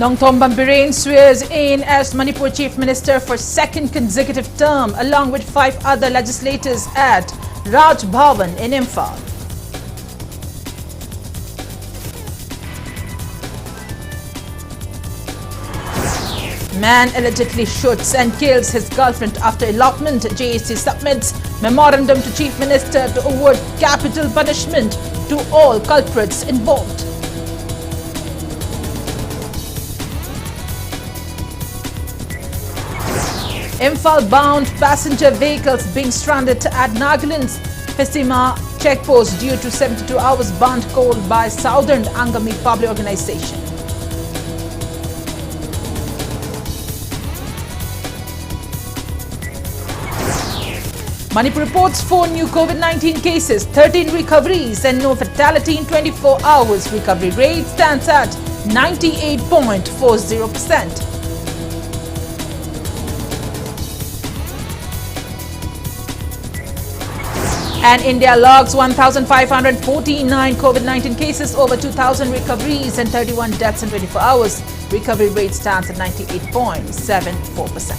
Nongthombam Biren swears in as Manipur Chief Minister for second consecutive term along with 5 other legislators at Raj Bhavan in Imphal. Man allegedly shoots and kills his girlfriend after elopement. JAC submits memorandum to Chief Minister to award capital punishment to all culprits involved. Imphal-bound passenger vehicles being stranded at Nagaland's Pesima checkpost due to 72 hours burnt coal by Southern Angami Public Organization. Manipur reports 4 new COVID-19 cases, 13 recoveries and no fatality in 24 hours. Recovery rate stands at 98.40%. And India logs 1,549 COVID-19 cases, over 2,000 recoveries and 31 deaths in 24 hours. Recovery rate stands at 98.74%.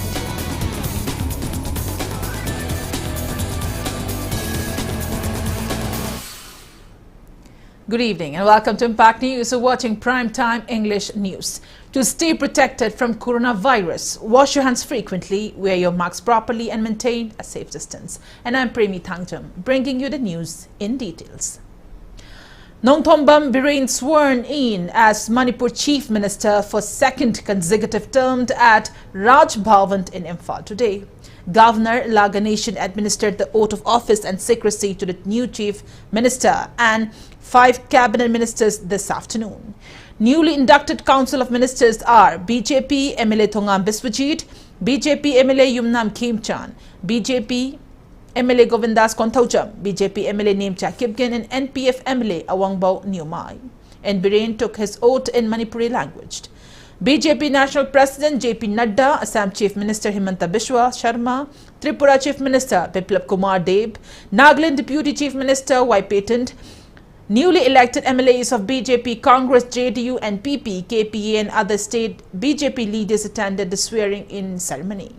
Good evening and welcome to Impact News. You're watching Primetime English News. To stay protected from coronavirus, wash your hands frequently, wear your mask properly and maintain a safe distance. And I'm PREMI THANGJAM, bringing you the news in details. Nongthombam Biren sworn in as Manipur Chief Minister for second consecutive term at Raj Bhavan in Imphal today. Governor La Ganeshan administered the oath of office and secrecy to the new Chief Minister and 5 cabinet ministers this afternoon. Newly inducted Council of Ministers are BJP MLA Thongam Biswajit, BJP MLA Yumnam Khemchan, BJP MLA Govindas Konthaujam, BJP MLA Nemcha Kipgen and NPF MLA Awangbao Nyumai. And Biren took his oath in Manipuri language. BJP National President JP Nadda, Assam Chief Minister Himanta Biswa Sharma, Tripura Chief Minister Biplab Kumar Deb, Nagaland Deputy Chief Minister Y. Patent, newly elected MLAs of BJP, Congress, JDU and PP, KPA and other state BJP leaders attended the swearing-in ceremony.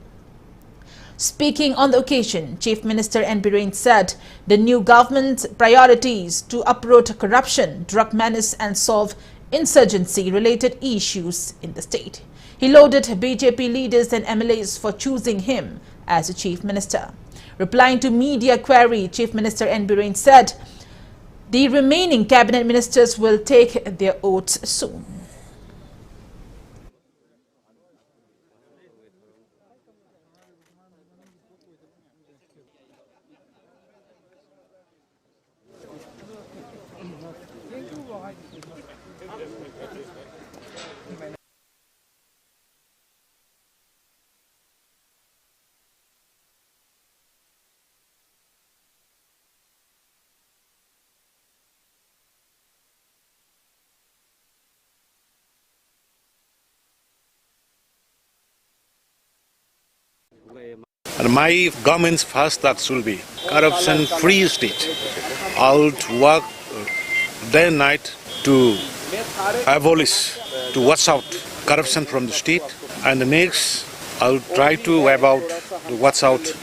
Speaking on the occasion, Chief Minister N. Biren said the new government's priorities to uproot corruption, drug menace and solve insurgency-related issues in the state. He lauded BJP leaders and MLAs for choosing him as a Chief Minister. Replying to media query, Chief Minister N. Biren said the remaining cabinet ministers will take their oaths soon. And my government's first thoughts will be corruption-free state. I'll work day and night to abolish, to wash out corruption from the state. And the next, I'll try to wipe out, to watch out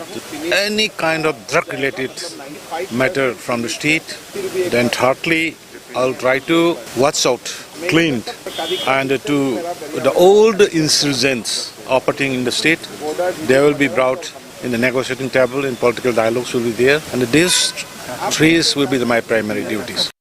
any kind of drug-related matter from the state. Then thirdly, I'll try to watch out, clean, and to the old insurgents operating in the state, they will be brought in the negotiating table, in political dialogues will be there, and these 3 will be my primary duties.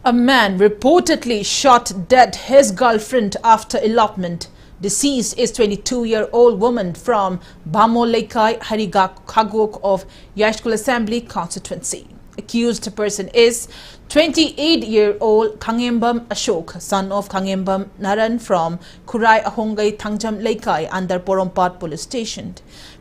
A man reportedly shot dead his girlfriend after elopement. Deceased is 22-year-old woman from Bhamolaikai Harigakagok of Yashkul Assembly constituency. Accused person is 28-year-old Khangembam Ashok, son of Khangembam Naran from Kurai Ahongai Thangjam Laikai under Porompat police station.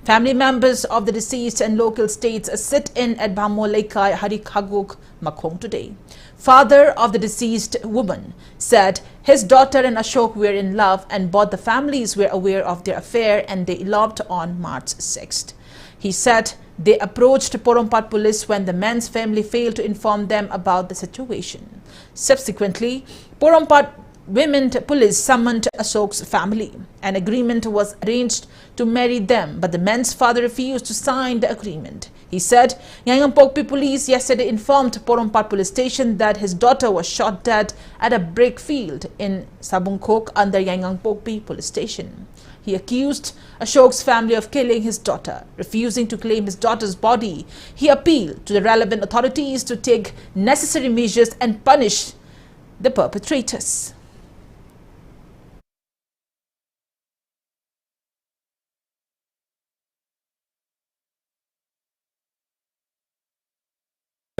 Family members of the deceased and local states sit in at Bhamolaikai Harikagok Makhong today. Father of the deceased woman said his daughter and Ashok were in love and both the families were aware of their affair and they eloped on March 6th. He said they approached Porompat police when the man's family failed to inform them about the situation. Subsequently, Porompat women police summoned Ashok's family. An agreement was arranged to marry them, but the men's father refused to sign the agreement. He said Yangampokpi police yesterday informed Porompat police station that his daughter was shot dead at a brick field in Sabungkok under Yangampokpi police station. He accused Ashok's family of killing his daughter, refusing to claim his daughter's body. He appealed to the relevant authorities to take necessary measures and punish the perpetrators.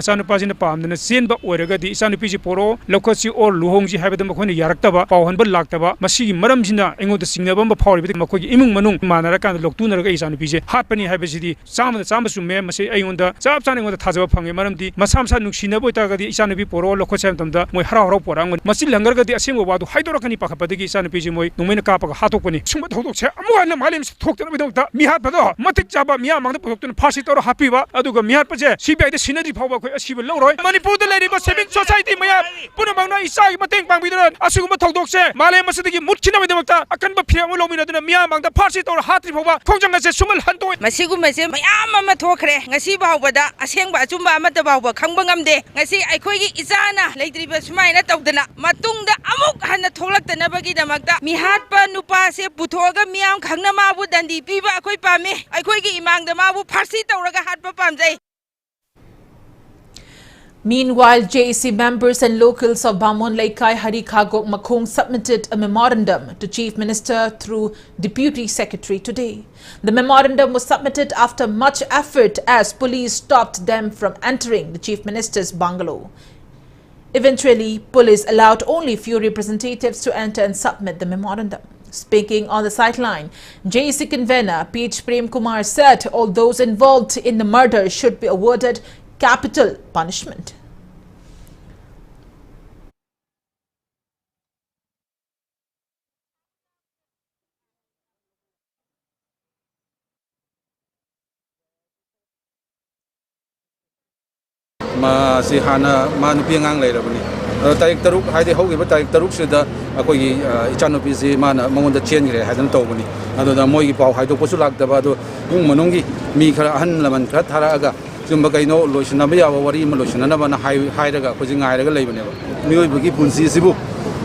Isanupasi na pamdana senba oiragadi isanupisi poro lokasi or luhongji habeda makhoni yaraktaba pawhanba laktaba masigi maramjina engoda singnaba ma phawribi makhoi imung manung manara kan loktunaraga isanupise hapani habesidi samada sambasu me mase aionda chap chane ngoda thajaba phange maramdi masamsa nungsinabo itagadi isanupi poro lokasi hamtamda moi hara hara porang masi langargadi asengwa wadu haidorakani pakhapadagi isanupisi moi nungmena kapaga hatokpani sungba thodokse amuana malim thoktana bidongta mihat bado matik chaba miya mangda thoktana phasi tor hapiba aduga mihat paje CBI de sinadi phawba Manipur the civil society maya Punamana Isai Mateng Bangbidan Asuma Togdokse Malay Masaki Mutkina with the Mata Akan Piamolomina Miamang the Parsi or Hatripa Konjanga Sumal Hanto Masigu Mase Mayama Tokre Nasiba Wada Asengba Zumba Mataba Kambangam de Nasi Aikogi Izana Lady Basmina Togdana Matunda Amuk Hana Tolak the Nabagi the Magda Mihatpa Nupase Putoga Miam Kanamabu and the Piva Akoipame Aikogi Imang the Mabu Parsita Raga Hatpa Pamze. Meanwhile, JAC members and locals of Bamon Laikai Harikagok Makong submitted a memorandum to Chief Minister through Deputy Secretary today. The memorandum was submitted after much effort as police stopped them from entering the Chief Minister's bungalow. Eventually, police allowed only few representatives to enter and submit the memorandum. Speaking on the sideline, JAC convener P.H. Prem Kumar said all those involved in the murder should be awarded capital punishment. Ma si hana manupi ngang lai rabani tarik taruk haide hogi ba tarik taruk sida akoi ichanopi si mana mangonda chen gre hadan tawbani ado da moi gi paw haido posu lak da ba do ung manongi mi khara han laman khara thara aga jumba kaino loisna ba yawa wari ma loisna na ba na hai daga khoji ngai daga leibane ba mioi bagi punsi sibu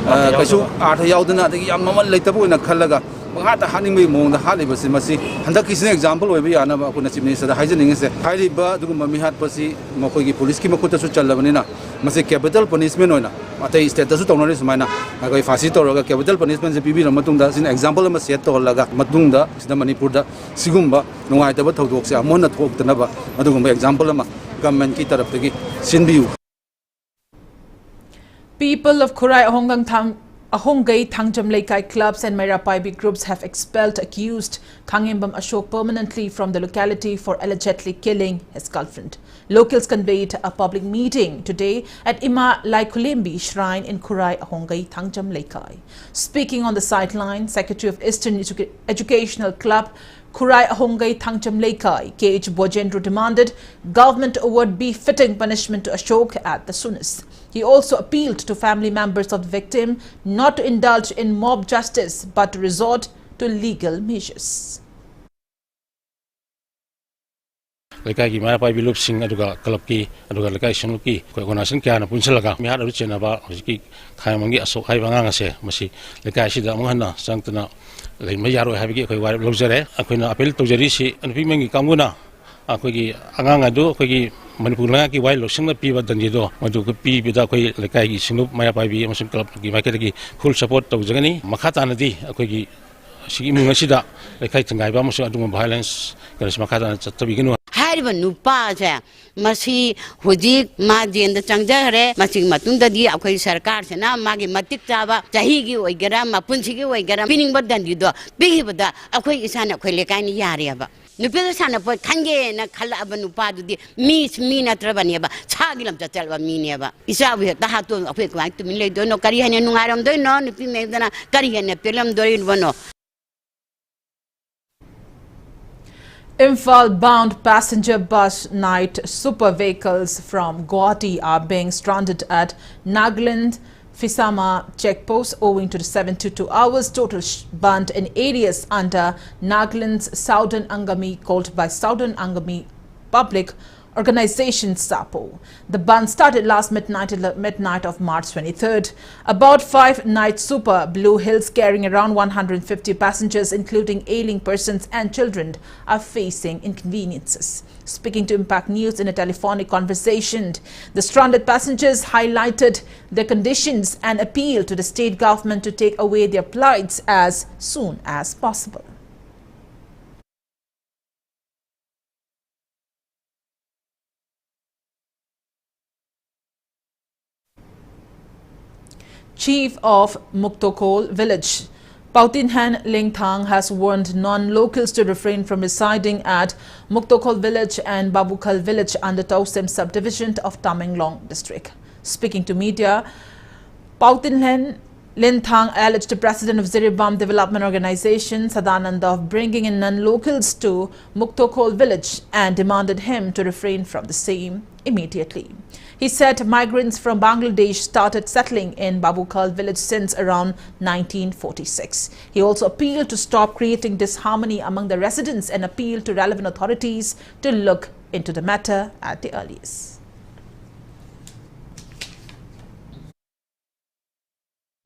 kaisu artha yaudana da yam mamal leitabu na khallaga Hata haning may mong dahali ba si masi handa kisi na example way ba yana ba ako na Chief Minister da haijan ingin se haili ba dugo mamihat pa si makoy gi police ki makuta su chalaban na masi capital punishment oina atay state su tawna ris maina akoy fasi tawraga capital punishment se pibi matung da sin example ma set to laga matung da sida Manipur da sigumba nungai ta ba thodok se amon na thok tana ba adugo example ma government ki taraf tagi sinbiu. People of Kurai Ahongai Thangjam Laikai clubs and Merapaibi groups have expelled accused Kangimbam Ashok permanently from the locality for allegedly killing his girlfriend. Locals convened a public meeting today at Ima Laikulimbi Shrine in Kurai Ahongai Thangjam Laikai. Speaking on the sideline, Secretary of Eastern Educational Club Kurai Ahongai Thangjam Laikai, K.H. Bojendru demanded government award befitting punishment to Ashok at the soonest. He also appealed to family members of the victim not to indulge in mob justice but to resort to legal measures. Laikai ki Marapai bilup sing aduga kalapki aduga laikai singluki ko konasin kya na punsalaga mi hadu chena ba ki khaimangi Ashok hai banga se masi laikai sida manghanna sangtana lai mayaro habigi ko war lojare akoina apel tojari si anpi mengi kamuna akogi angang adu akogi Manipur ki wai losing na piba danjido madu ko pi bida koi laikai gi sinup Marapai bi amasum club ki market gi full support tawjagani makhata nadi akogi sigi munga sida laikai tangai ba amasum adu violence karis makhata chatabiginu Hariba nupa se masi hujik ma jenda changjare masi matunda di akoi sarkar se na magi matik chaba chahi gi oigara mapunsi gi oigara pining badan di do bigi bada akoi isana akoi lekai ni yari aba nupe sana po khange na khala aba nupa du di mi na trabani aba chagi lam chal ba mi ne aba isa wi ta ha to akoi ko ai tu min le do no kari hane nungaram do no nupi me dana kari hane pelam do in bono. Imphal-bound passenger bus night super vehicles from Guwahati are being stranded at Nagaland Fisama checkpost owing to the 72 hours total ban in areas under Nagaland's Southern Angami, called by Southern Angami Public Organization SAPO. The ban started last midnight of March 23rd. About 5 night Super Blue Hills carrying around 150 passengers, including ailing persons and children, are facing inconveniences. Speaking to Impact News in a telephonic conversation, the stranded passengers highlighted their conditions and appealed to the state government to take away their plights as soon as possible. Chief of Mukto village, Pautinhan Lingthang, has warned non-locals to refrain from residing at Mukto village and Babukal village under Tausem subdivision of Tamenglong district. Speaking to media, Pautinhan Lingthang alleged the president of Ziribam Development Organization, Sadananda, of bringing in non-locals to Mukto village and demanded him to refrain from the same immediately. He said migrants from Bangladesh started settling in Babukal village since around 1946. He also appealed to stop creating disharmony among the residents and appealed to relevant authorities to look into the matter at the earliest.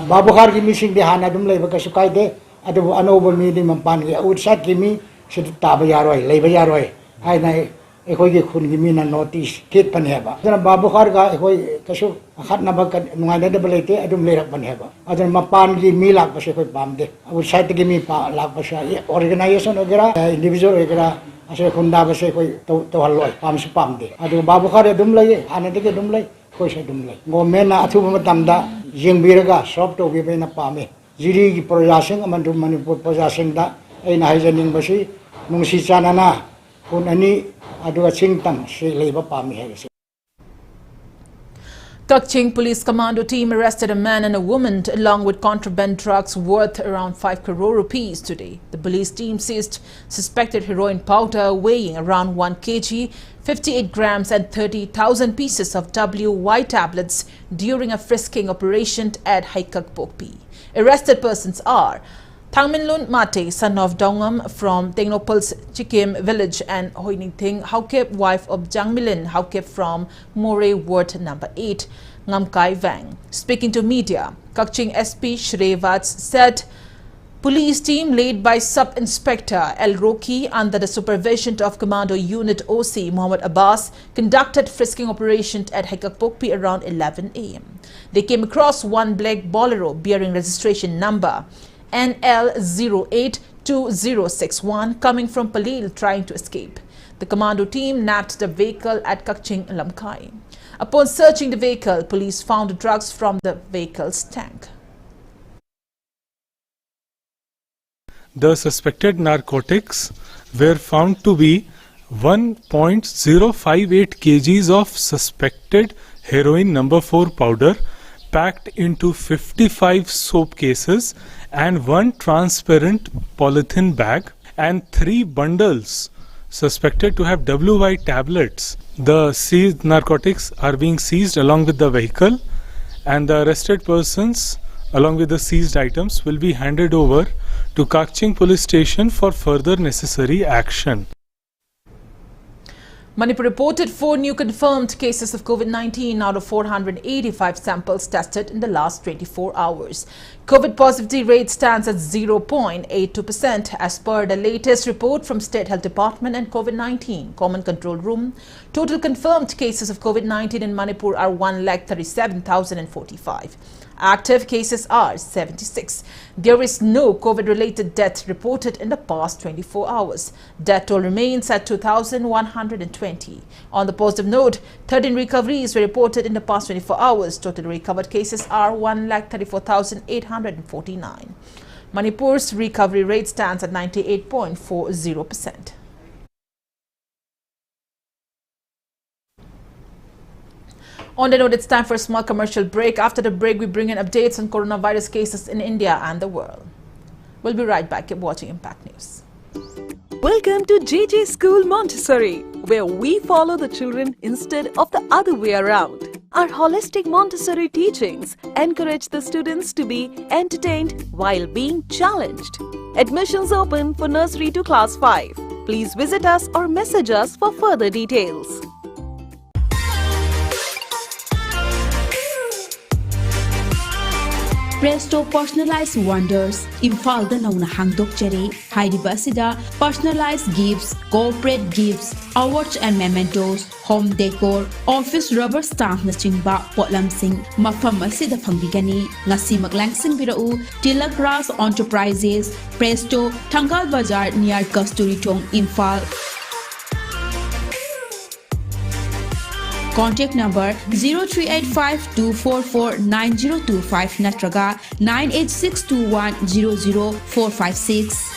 Babukar ki missing dehana dum lay baka sukai de adu anobo mi di mampan ki outside ki mi sit tabayaroi laybayaroi ai nai ekoi ki khun ki mi na notice kit pan heba jana Babukar ga ekoi kasu khat na bak nungai de balete adum lerak pan heba adan mapan ki mi lak base koi pam de outside ki mi pa lak base organization ogera individual ogera ase khunda base koi to haloi pam su pam de adu Babukar adum lay ana de dum lay koi se dum lay go mena athu matam da Jingbiraga, soft to give in a palmy. Ziri projasing among Manipur possessing that in Hizaning Bashi, Mungsi Chanana, Punani, Adu a Chingtam, she labor palmy. Kakching police commando team arrested a man and a woman along with contraband drugs worth around 5 crore rupees today. The police team seized suspected heroin powder weighing around 1 kg, 58 grams and 30,000 pieces of WY tablets during a frisking operation at Hyderabad. Arrested persons are Thangminlun Mate, son of Dongam from Tengnopal's Chikim village, and Hoiniting Haukep, wife of Jangmilin Haukep from More Ward number 8, Ngamkai Vang. Speaking to media, Kakching SP Shrevats said police team led by Sub-Inspector El Roki under the supervision of Commando Unit OC Mohammed Abbas conducted frisking operation at Hekakpokpi around 11 a.m. They came across one black Bolero bearing registration number NL082061 coming from Palil trying to escape. The commando team nabbed the vehicle at Kakching Lamkai. Upon searching the vehicle, police found drugs from the vehicle's tank. The suspected narcotics were found to be 1.058 kgs of suspected heroin number 4 powder packed into 55 soap cases and 1 transparent polythene bag and 3 bundles suspected to have WY tablets. The seized narcotics are being seized along with the vehicle, and the arrested persons along with the seized items will be handed over to Kakching police station for further necessary action. Manipur reported 4 new confirmed cases of COVID-19 out of 485 samples tested in the last 24 hours. COVID positivity rate stands at 0.82% as per the latest report from State Health Department and COVID-19 Common Control Room. Total confirmed cases of COVID-19 in Manipur are 1,37,045. Active cases are 76. There is no COVID-related death reported in the past 24 hours. Death toll remains at 2,120. On the positive note, 13 recoveries were reported in the past 24 hours. Total recovered cases are 1,34,849. Manipur's recovery rate stands at 98.40%. On the note, it's time for a small commercial break. After the break, we bring in updates on coronavirus cases in India and the world. We'll be right back. Keep watching Impact News. Welcome to JJ School Montessori, where we follow the children instead of the other way around. Our holistic Montessori teachings encourage the students to be entertained while being challenged. Admissions open for nursery to class 5. Please visit us or message us for further details. Presto Personalized Wonders, Imphal Nauna Hangdok Cherry, Hyderabad personalized gifts, corporate gifts, awards and mementos, home decor, office rubber stamp na chingba, potlam sing, mafam asida pangbigani, ngasi maglangsing birau, Tilak Ras Enterprises, Presto, Thangal Bazaar near Kasturi Tong, Imphal. Contact number 0385-244-9025 natraga 98621-00456.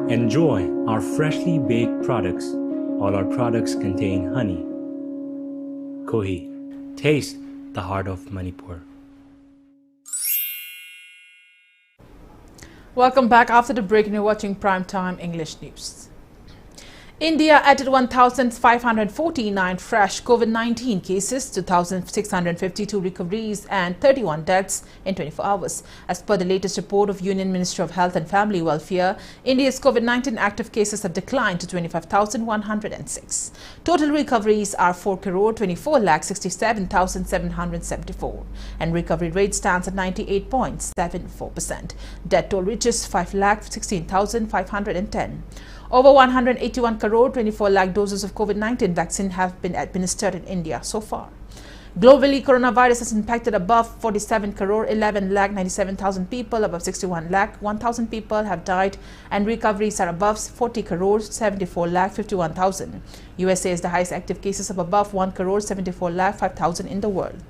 Enjoy our freshly baked products. All our products contain honey. Kohi, taste the heart of Manipur. Welcome back after the break and you're watching Primetime English News. India added 1,549 fresh COVID-19 cases, 2,652 recoveries and 31 deaths in 24 hours. As per the latest report of Union Ministry of Health and Family Welfare, India's COVID-19 active cases have declined to 25,106. Total recoveries are 4,24,67,774 and recovery rate stands at 98.74%. Death toll reaches 5,16,510. Over 181 crore 24 lakh doses of COVID-19 vaccine have been administered in India so far. Globally, coronavirus has impacted above 47 crore 11 lakh 97,000 people, above 61 lakh 1,000 people have died, and recoveries are above 40 crore 74 lakh 51,000. USA is the highest active cases of above 1 crore 74 lakh 5,000 in the world.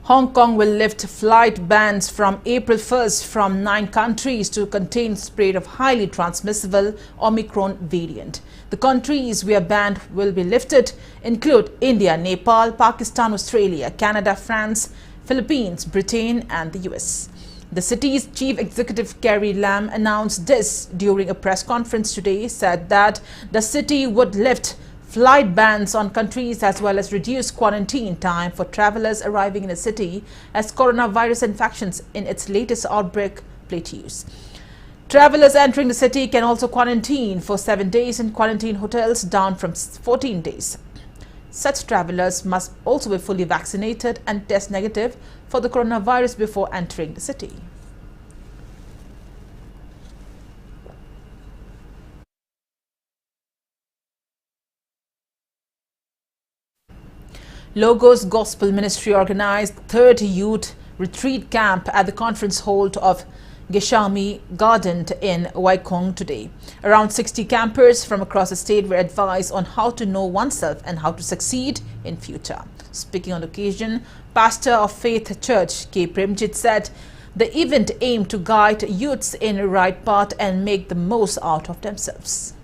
Hong Kong will lift flight bans from April 1st from 9 countries to contain spread of highly transmissible Omicron variant. The countries where ban will be lifted include India, Nepal, Pakistan, Australia, Canada, France, Philippines, Britain and the US. The city's chief executive Carrie Lam announced this during a press conference today, said that the city would lift flight bans on countries as well as reduce quarantine time for travelers arriving in the city as coronavirus infections in its latest outbreak plateaus. Travelers entering the city can also quarantine for 7 days in quarantine hotels, down from 14 days. Such travelers must also be fully vaccinated and test negative for the coronavirus before entering the city. Logos Gospel Ministry organized 3rd Youth Retreat Camp at the conference hall of Geshami Garden in Waikong today. Around 60 campers from across the state were advised on how to know oneself and how to succeed in future. Speaking on the occasion, Pastor of Faith Church K. Premjit said the event aimed to guide youths in the right path and make the most out of themselves.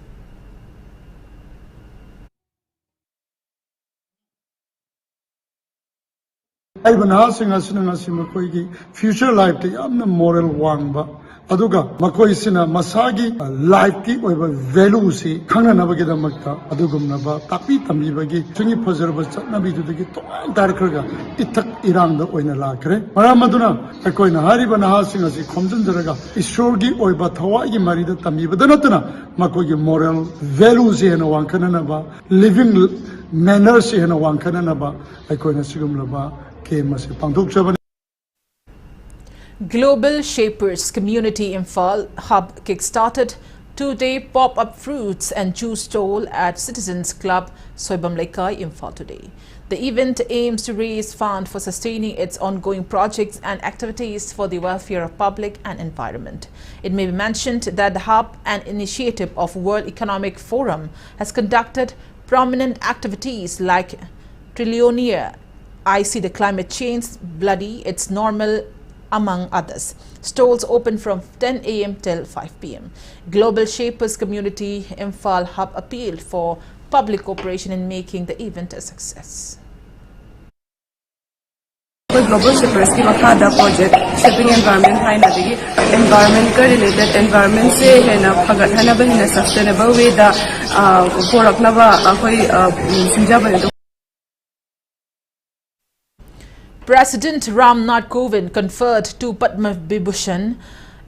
I bana singa singa sima koi ki future life te amna moral wang ba aduga makoi sina masagi life ki oiba value si khangna nabagi damakta adugumna ba tapi tambi bagi chungi phazarba chatnabi dudagi to darkra ithak irang da oina lakre maramaduna akoina hariba naha singa si khomjun jaraga ishorgi oiba thawa gi marida tambi badanatna makoi gi moral values hena wankana na ba living manners hena wankana na ba akoina sigumla ba ke masi pangthok chabani. Global Shapers Community Imphal Hub kick-started two-day pop-up fruits and juice stall at Citizens Club Soibam Lekai, Imphal today. The event aims to raise funds for sustaining its ongoing projects and activities for the welfare of public and environment. It may be mentioned that the hub, an initiative of World Economic Forum, has conducted prominent activities like Trillionaire, I See the Climate Change, Bloody, It's Normal, among others. Stalls open from 10 a.m. till 5 p.m. Global Shapers Community Imphal Hub appealed for public cooperation in making the event a success. Global Shapers की मखादा project shipping environment है ना देखिए environment का related environment से है ना अगर है ना बनी ना sustainable way दा product ना बा कोई सिंजा बने तो President Nath Kovind conferred 2 Padmabhushan,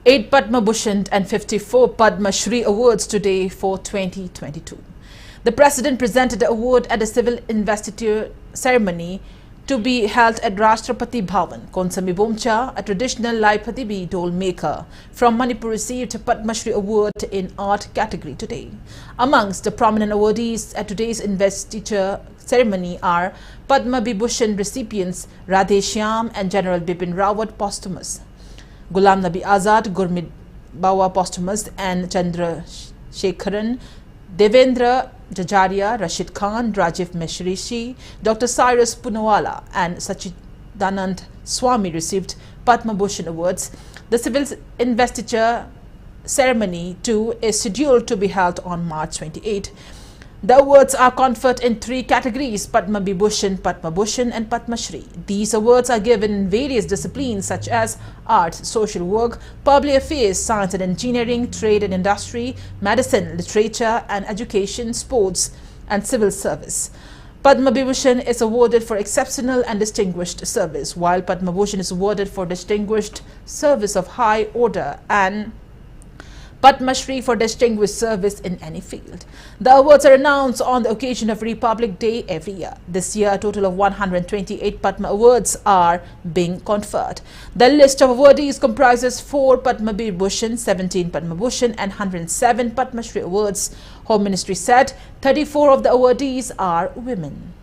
8 Padmabhushan and 54 Padmashree awards today for 2022. The President presented the award at the civil investiture ceremony to be held at Rashtrapati Bhavan. Konsami Bomcha, a traditional Laipatibi doll maker from Manipur, received a Padmashree award in art category today. Amongst the prominent awardees at today's investiture ceremony are Padmabhushan recipients Radhe Shyam and General Bipin Rawat posthumous, Ghulam Nabi Azad, Gurmit Bawa posthumous, and Chandra Shekharan, Devendra Jajaria, Rashid Khan, Rajiv Meshrishi, Dr. Cyrus Punawala and Sachidanand Swami received Padmabhushan awards. The civil investiture ceremony too is scheduled to be held on March 28. The awards are conferred in 3 categories: Padmabhushan, Padmabhushan and Padmashree. These awards are given in various disciplines such as arts, social work, public affairs, science and engineering, trade and industry, medicine, literature and education, sports and civil service. Padmabhushan is awarded for exceptional and distinguished service, while Padmabhushan is awarded for distinguished service of high order and Padmashree for distinguished service in any field. The awards are announced on the occasion of Republic Day every year. This year, a total of 128 Padma awards are being conferred. The list of awardees comprises 4 Padmabhushan, 17 Padmabhushan and 107 Padmashree awards. Home Ministry said 34 of the awardees are women.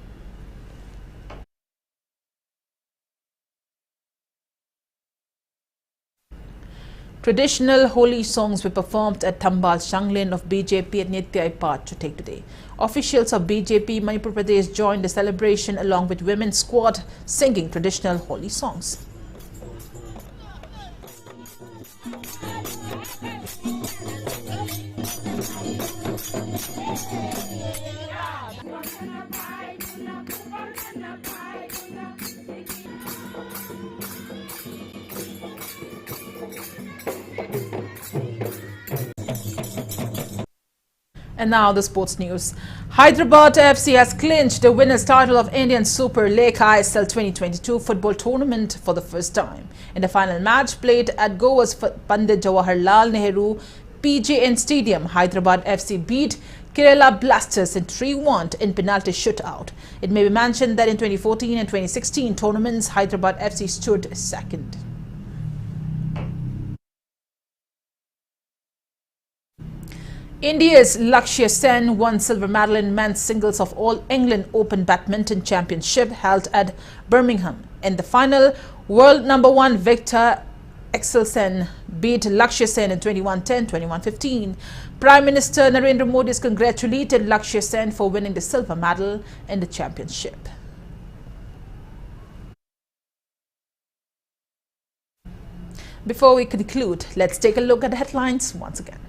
Traditional holy songs were performed at Thambal Shanglin of BJP at Nityai Part to take today. Officials of BJP Manipur Pradesh joined the celebration along with women's squad singing traditional holy songs. And now the sports news. Hyderabad FC has clinched the winner's title of Indian Super League ISL 2022 football tournament for the first time. In the final match played at Goa's Pandit Jawaharlal Nehru PJN Stadium, Hyderabad FC beat Kerala Blasters in 3-1 in penalty shootout. It may be mentioned that in 2014 and 2016 tournaments, Hyderabad FC stood second. India's Lakshya Sen won silver medal in men's singles of All England Open Badminton Championship held at Birmingham. In the final, world number 1 Victor Expel Sen beat Lakshya Sen in 21-10, 21-15. Prime Minister Narendra Modi has congratulated Lakshya Sen for winning the silver medal in the championship. Before we conclude, let's take a look at the headlines once again.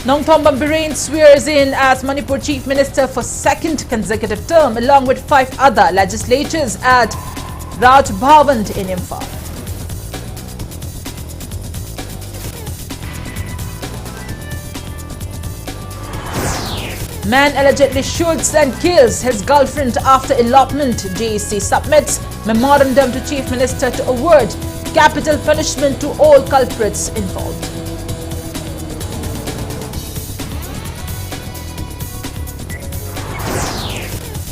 Nongthombam Biren swears in as Manipur Chief Minister for second consecutive term along with 5 other legislators at Raj Bhavan in Imphal. Man allegedly shoots and kills his girlfriend after elopement. JEC submits memorandum to Chief Minister to award capital punishment to all culprits involved.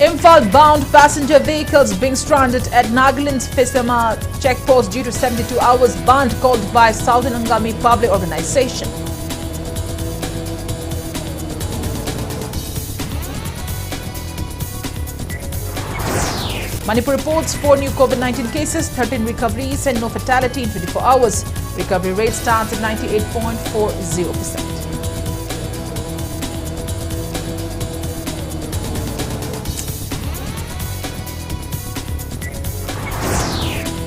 Imphal-bound passenger vehicles being stranded at Nagaland's Pisama checkpost due to 72 hours ban called by Southern Angami Public Organization. Manipur reports 4 new COVID-19 cases, 13 recoveries and no fatality in 24 hours. Recovery rate stands at 98.40%.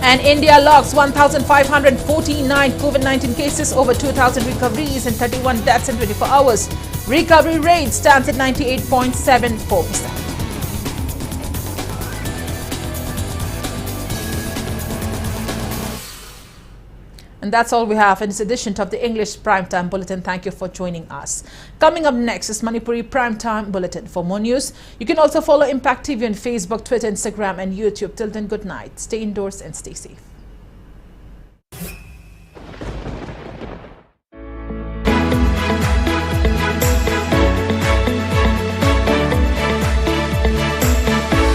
And India logs 1,549 COVID-19 cases, over 2,000 recoveries and 31 deaths in 24 hours. Recovery rate stands at 98.74%. And that's all we have in this edition of the English Primetime Bulletin. Thank you for joining us. Coming up next is Manipuri Primetime Bulletin. For more news, you can also follow Impact TV on Facebook, Twitter, Instagram and YouTube. Till then, good night. Stay indoors and stay safe.